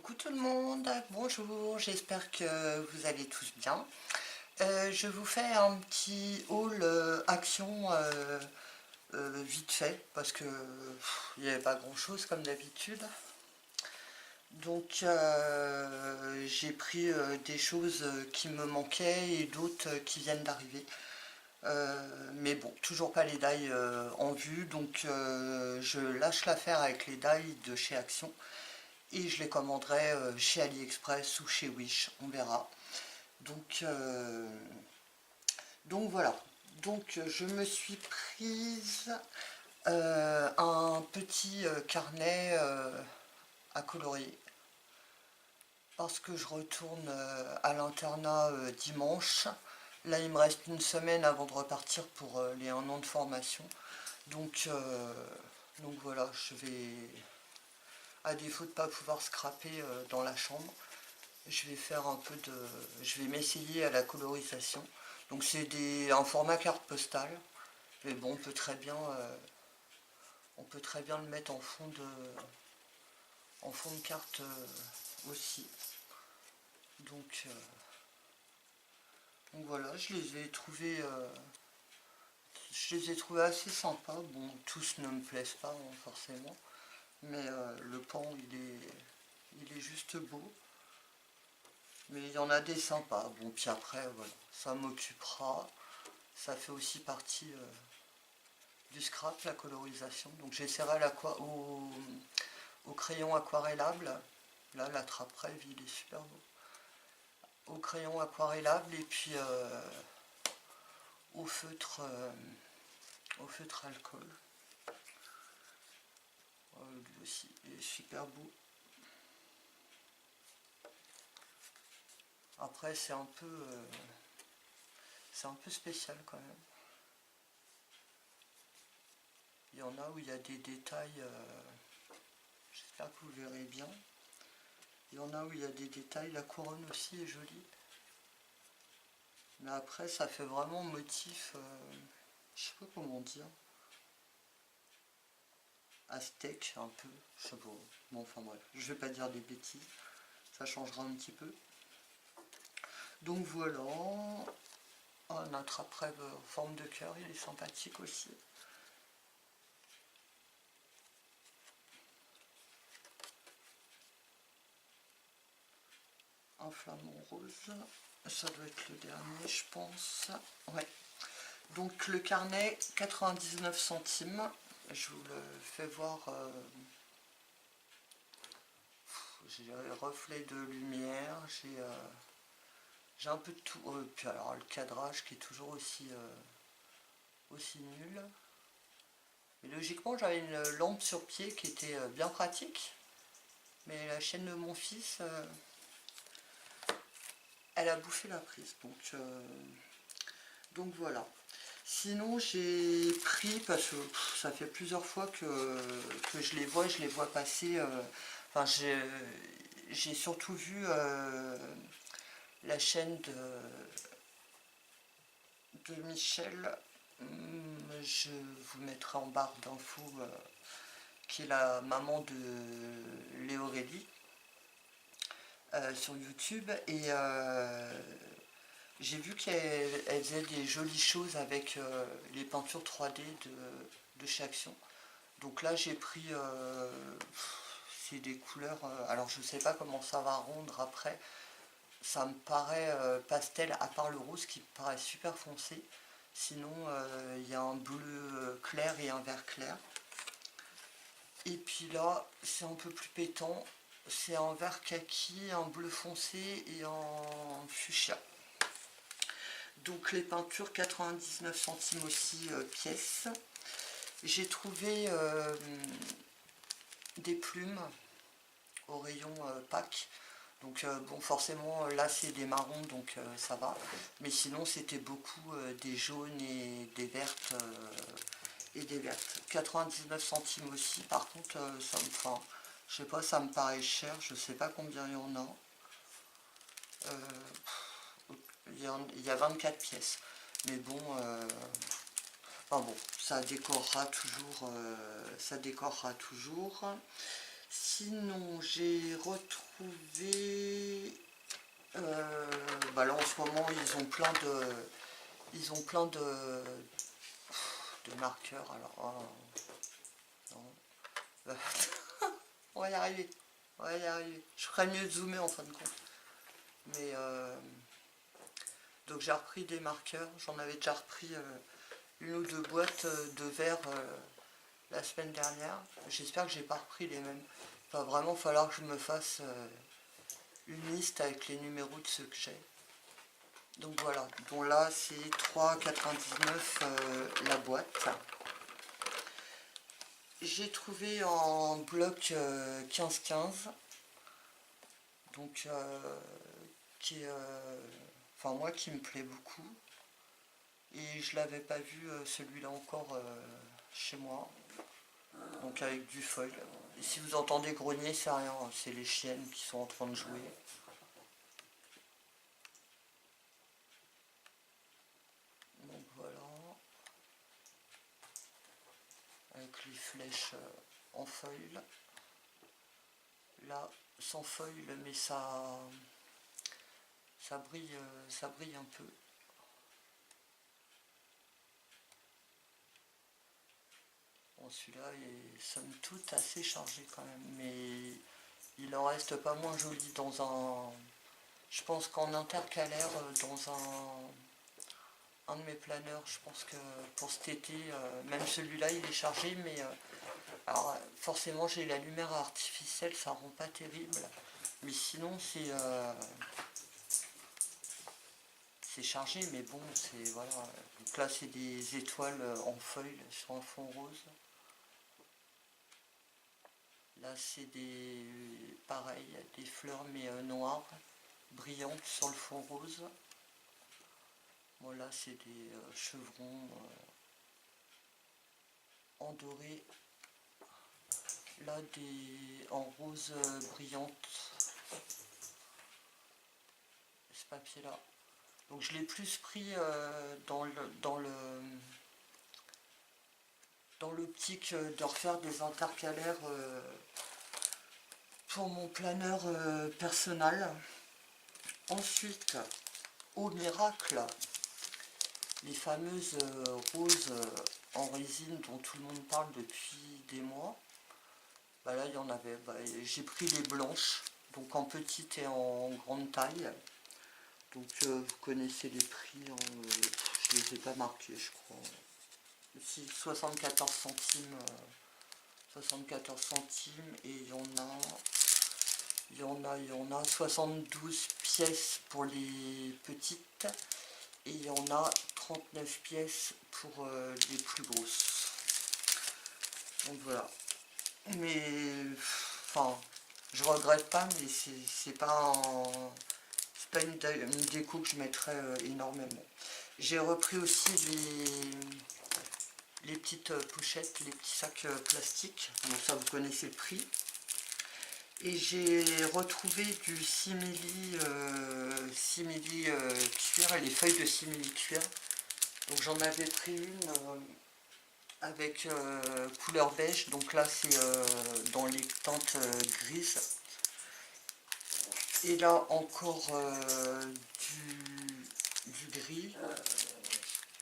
Coucou tout le monde, bonjour, j'espère que vous allez tous bien. Je vous fais un petit haul action vite fait parce que il n'y avait pas grand chose comme d'habitude. Donc j'ai pris des choses qui me manquaient et d'autres qui viennent d'arriver. Mais bon, toujours pas les die en vue, donc je lâche l'affaire avec les die de chez Action et je les commanderai chez AliExpress ou chez Wish, on verra. Donc, voilà. Donc je me suis prise un petit carnet à colorier parce que je retourne à l'internat dimanche. Là, il me reste une semaine avant de repartir pour les 1 an de formation. Donc voilà, je vais, à défaut de ne pas pouvoir scraper dans la chambre, je vais faire un peu de... Je vais m'essayer à la colorisation. Donc c'est un format carte postale. Mais bon, on peut très bien le mettre en fond de carte aussi. Donc, voilà, je les ai trouvés assez sympas. Bon, tous ne me plaisent pas hein, forcément. Mais le pan, il est juste beau. Mais il y en a des sympas. Bon, puis après, voilà, ça m'occupera. Ça fait aussi partie du scrap, la colorisation. Donc j'essaierai au crayon aquarellable. Là, la trappe rêve, il est super beau. Au crayon aquarellable et puis au feutre, alcool. Lui aussi, il est super beau. Après, c'est un peu spécial quand même. Il y en a où il y a des détails, j'espère que vous verrez bien. Il y en a où il y a des détails, la couronne aussi est jolie. Mais après, ça fait vraiment motif, je sais pas comment dire, aztèque un peu, je sais pas. Bon, enfin bref, je vais pas dire des bêtises, ça changera un petit peu. Donc voilà, notre après forme de cœur, il est sympathique aussi. Un flamant rose, ça doit être le dernier je pense. Ouais. Donc le carnet 99 centimes, je vous le fais voir, j'ai le reflet de lumière, j'ai un peu de tout, puis alors le cadrage qui est toujours aussi nul. Mais logiquement j'avais une lampe sur pied qui était bien pratique, mais la chaîne de mon fils, elle a bouffé la prise, donc voilà. Sinon j'ai pris, parce que ça fait plusieurs fois que je les vois passer, enfin j'ai surtout vu la chaîne de Michel, je vous mettrai en barre d'infos, qui est la maman de Léorélie, sur YouTube, et j'ai vu qu'elle faisait des jolies choses avec les peintures 3D de chez Action. Donc là j'ai pris, c'est des couleurs, alors je sais pas comment ça va rendre après, ça me paraît pastel à part le rose qui me paraît super foncé. Sinon il y a un bleu clair et un vert clair. Et puis là c'est un peu plus pétant, c'est un vert kaki, un bleu foncé et un fuchsia. Donc les peintures 99 centimes aussi pièce. J'ai trouvé des plumes au rayon Pâques. Donc bon, forcément là c'est des marrons donc ça va. Mais sinon c'était beaucoup des jaunes et des vertes. 99 centimes aussi. Par contre ça me, enfin, je sais pas, ça me paraît cher. Je sais pas combien il y en a. Il y a 24 pièces. Mais bon, enfin bon, ça décorera toujours. Sinon, j'ai retrouvé... bah là, en ce moment, ils ont plein de marqueurs. Alors, non. On va y arriver. On va y arriver. Je ferais mieux de zoomer en fin de compte. Mais donc j'ai repris des marqueurs. J'en avais déjà repris une ou deux boîtes de verre la semaine dernière. J'espère que j'ai pas repris les mêmes. Il va vraiment falloir que je me fasse une liste avec les numéros de ceux que j'ai. Donc voilà. Donc là c'est 3,99 la boîte. J'ai trouvé en bloc 15-15. Donc qui est enfin moi qui me plaît beaucoup. Et je l'avais pas vu celui-là encore chez moi. Donc avec du foil. Et si vous entendez grogner, c'est rien, c'est les chiennes qui sont en train de jouer. Donc voilà. Avec les flèches en foil. Là, sans foil, mais ça brille un peu. Bon, celui-là est somme toute assez chargé quand même, mais il en reste pas moins joli dans un... Je pense qu'en intercalaire, dans un de mes planeurs, je pense que pour cet été, même celui-là il est chargé, mais alors forcément j'ai la lumière artificielle, ça rend pas terrible, mais sinon c'est chargé, mais bon, c'est voilà. Donc là c'est des étoiles en feuilles sur un fond rose. Là c'est pareil, des fleurs mais noires, brillantes sur le fond rose. Bon là c'est des chevrons en doré. Là en rose brillante. Ce papier là. Donc je l'ai plus pris dans l'optique de refaire des intercalaires pour mon planeur personnel. Ensuite, au miracle, les fameuses roses en résine dont tout le monde parle depuis des mois. Bah là il y en avait, j'ai pris les blanches, donc en petite et en grande taille. Donc vous connaissez les prix, je les ai pas marqués je crois. Si 74 centimes, 74 centimes, et il y en a 72 pièces pour les petites et il y en a 39 pièces pour les plus grosses. Donc voilà. Mais enfin, je regrette pas, mais c'est pas une déco que je mettrais énormément. J'ai repris aussi les petites pochettes, les petits sacs plastiques. Donc ça, vous connaissez le prix. Et j'ai retrouvé du simili cuir et les feuilles de simili cuir. Donc j'en avais pris une avec couleur beige. Donc là c'est dans les teintes grises. Et là encore du gris,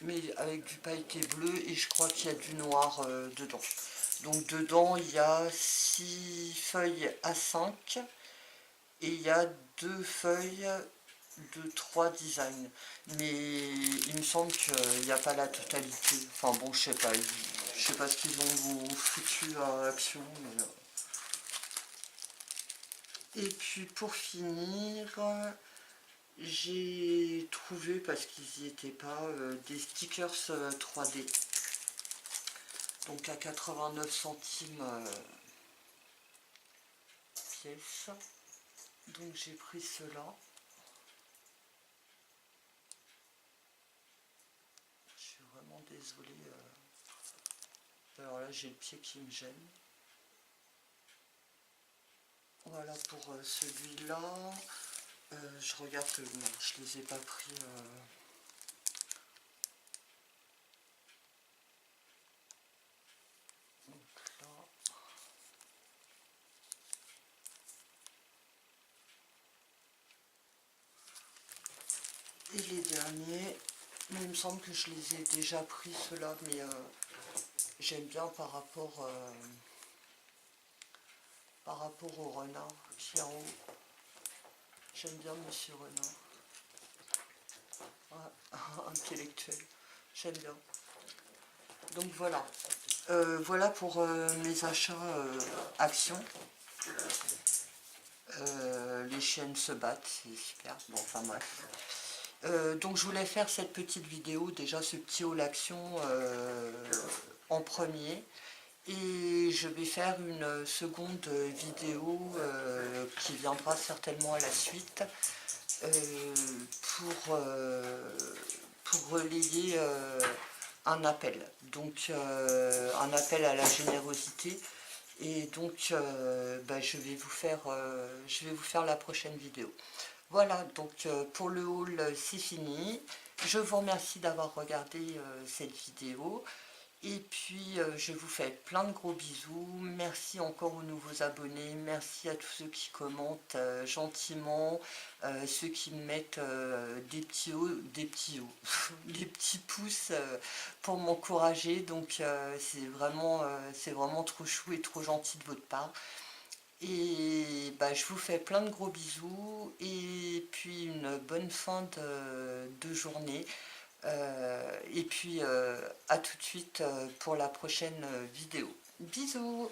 mais avec du pailleté bleu, et je crois qu'il y a du noir dedans. Donc dedans il y a 6 feuilles à 5 et il y a 2 feuilles de 3 designs. Mais il me semble qu'il n'y a pas la totalité. Enfin bon, je sais pas ce qu'ils ont foutu à Action. Mais... Et puis pour finir, j'ai trouvé, parce qu'ils n'y étaient pas, des stickers 3D. Donc à 89 centimes pièce. Donc j'ai pris cela. Je suis vraiment désolé. Alors là j'ai le pied qui me gêne. Voilà pour celui-là. Je regarde que non, je les ai pas pris. Donc là. Et les derniers, mais il me semble que je les ai déjà pris ceux-là, mais j'aime bien par rapport au renard qui est en haut. J'aime bien Monsieur Renard. Ouais, intellectuel. J'aime bien. Donc voilà. Voilà pour mes achats actions. Les chiennes se battent, c'est super. Bon, enfin bref. Donc je voulais faire cette petite vidéo, déjà ce petit haul action en premier. Et je vais faire une seconde vidéo qui viendra certainement à la suite pour, pour relayer un appel. Donc un appel à la générosité. Et donc je vais vous faire la prochaine vidéo. Voilà, donc pour le haul, c'est fini. Je vous remercie d'avoir regardé cette vidéo. Et puis, je vous fais plein de gros bisous. Merci encore aux nouveaux abonnés. Merci à tous ceux qui commentent gentiment, ceux qui me mettent des petits hauts, des petits pouces pour m'encourager. Donc, c'est vraiment trop chou et trop gentil de votre part. Et je vous fais plein de gros bisous et puis une bonne fin de journée. Et puis à tout de suite pour la prochaine vidéo. Bisous!